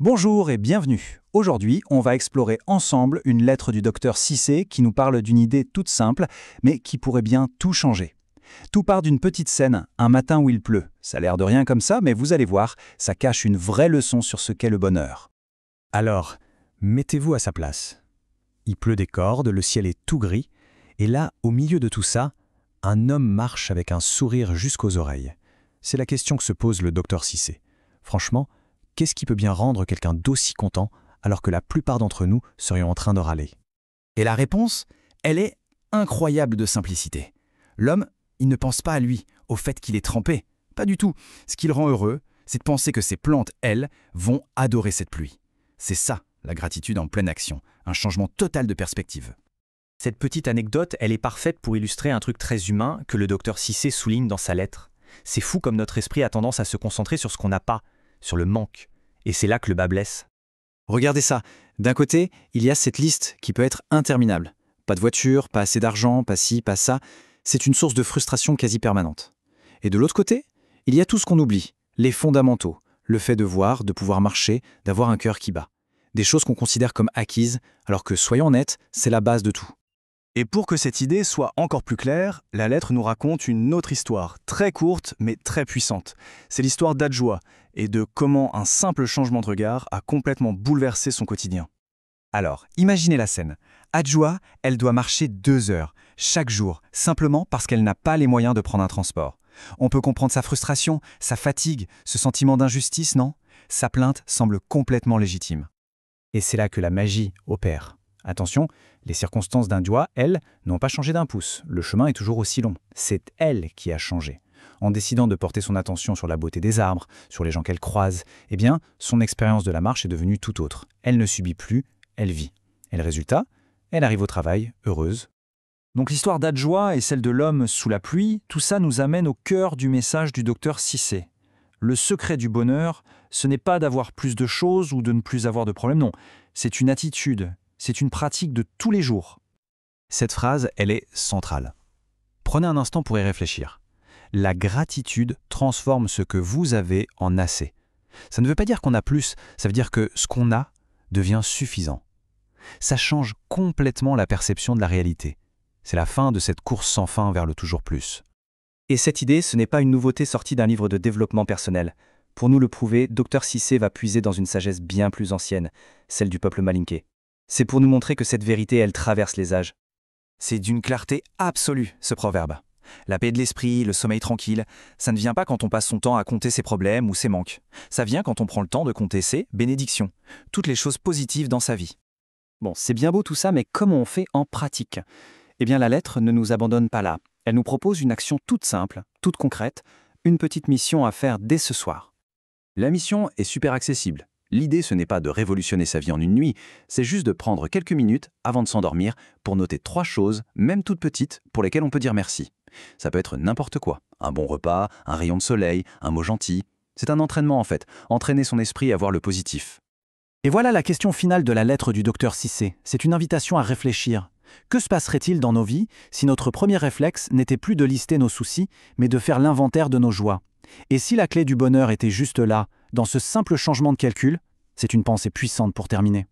Bonjour et bienvenue. Aujourd'hui, on va explorer ensemble une lettre du docteur Cissé qui nous parle d'une idée toute simple, mais qui pourrait bien tout changer. Tout part d'une petite scène, un matin où il pleut. Ça a l'air de rien comme ça, mais vous allez voir, ça cache une vraie leçon sur ce qu'est le bonheur. Alors, mettez-vous à sa place. Il pleut des cordes, le ciel est tout gris, et là, au milieu de tout ça, un homme marche avec un sourire jusqu'aux oreilles. C'est la question que se pose le docteur Cissé. Franchement, qu'est-ce qui peut bien rendre quelqu'un d'aussi content alors que la plupart d'entre nous serions en train de râler? Et la réponse, elle est incroyable de simplicité. L'homme, il ne pense pas à lui, au fait qu'il est trempé. Pas du tout. Ce qui le rend heureux, c'est de penser que ces plantes, elles, vont adorer cette pluie. C'est ça, la gratitude en pleine action. Un changement total de perspective. Cette petite anecdote, elle est parfaite pour illustrer un truc très humain que le docteur Cissé souligne dans sa lettre. C'est fou comme notre esprit a tendance à se concentrer sur ce qu'on n'a pas, sur le manque. Et c'est là que le bas blesse. Regardez ça. D'un côté, il y a cette liste qui peut être interminable. Pas de voiture, pas assez d'argent, pas ci, pas ça. C'est une source de frustration quasi permanente. Et de l'autre côté, il y a tout ce qu'on oublie. Les fondamentaux. Le fait de voir, de pouvoir marcher, d'avoir un cœur qui bat. Des choses qu'on considère comme acquises, alors que, soyons honnêtes, c'est la base de tout. Et pour que cette idée soit encore plus claire, la lettre nous raconte une autre histoire, très courte mais très puissante. C'est l'histoire d'Adjoa et de comment un simple changement de regard a complètement bouleversé son quotidien. Alors, imaginez la scène. Adjoa, elle doit marcher 2 heures, chaque jour, simplement parce qu'elle n'a pas les moyens de prendre un transport. On peut comprendre sa frustration, sa fatigue, ce sentiment d'injustice, non? Sa plainte semble complètement légitime. Et c'est là que la magie opère. Attention, les circonstances d'Adjoa, elles, n'ont pas changé d'un pouce. Le chemin est toujours aussi long. C'est elle qui a changé. En décidant de porter son attention sur la beauté des arbres, sur les gens qu'elle croise, eh bien, son expérience de la marche est devenue tout autre. Elle ne subit plus, elle vit. Et le résultat, elle arrive au travail, heureuse. Donc l'histoire d'Adjoa et celle de l'homme sous la pluie, tout ça nous amène au cœur du message du docteur Cissé. Le secret du bonheur, ce n'est pas d'avoir plus de choses ou de ne plus avoir de problèmes, non. C'est une attitude, c'est une pratique de tous les jours. Cette phrase, elle est centrale. Prenez un instant pour y réfléchir. La gratitude transforme ce que vous avez en assez. Ça ne veut pas dire qu'on a plus, ça veut dire que ce qu'on a devient suffisant. Ça change complètement la perception de la réalité. C'est la fin de cette course sans fin vers le toujours plus. Et cette idée, ce n'est pas une nouveauté sortie d'un livre de développement personnel. Pour nous le prouver, Dr Cissé va puiser dans une sagesse bien plus ancienne, celle du peuple malinké. C'est pour nous montrer que cette vérité, elle traverse les âges. C'est d'une clarté absolue, ce proverbe. La paix de l'esprit, le sommeil tranquille, ça ne vient pas quand on passe son temps à compter ses problèmes ou ses manques. Ça vient quand on prend le temps de compter ses bénédictions, toutes les choses positives dans sa vie. Bon, c'est bien beau tout ça, mais comment on fait en pratique? Eh bien, la lettre ne nous abandonne pas là. Elle nous propose une action toute simple, toute concrète, une petite mission à faire dès ce soir. La mission est super accessible. L'idée, ce n'est pas de révolutionner sa vie en une nuit, c'est juste de prendre quelques minutes avant de s'endormir pour noter 3 choses, même toutes petites, pour lesquelles on peut dire merci. Ça peut être n'importe quoi. Un bon repas, un rayon de soleil, un mot gentil. C'est un entraînement en fait, entraîner son esprit à voir le positif. Et voilà la question finale de la lettre du docteur Cissé. C'est une invitation à réfléchir. Que se passerait-il dans nos vies si notre premier réflexe n'était plus de lister nos soucis, mais de faire l'inventaire de nos joies? Et si la clé du bonheur était juste là, dans ce simple changement de calcul? C'est une pensée puissante pour terminer.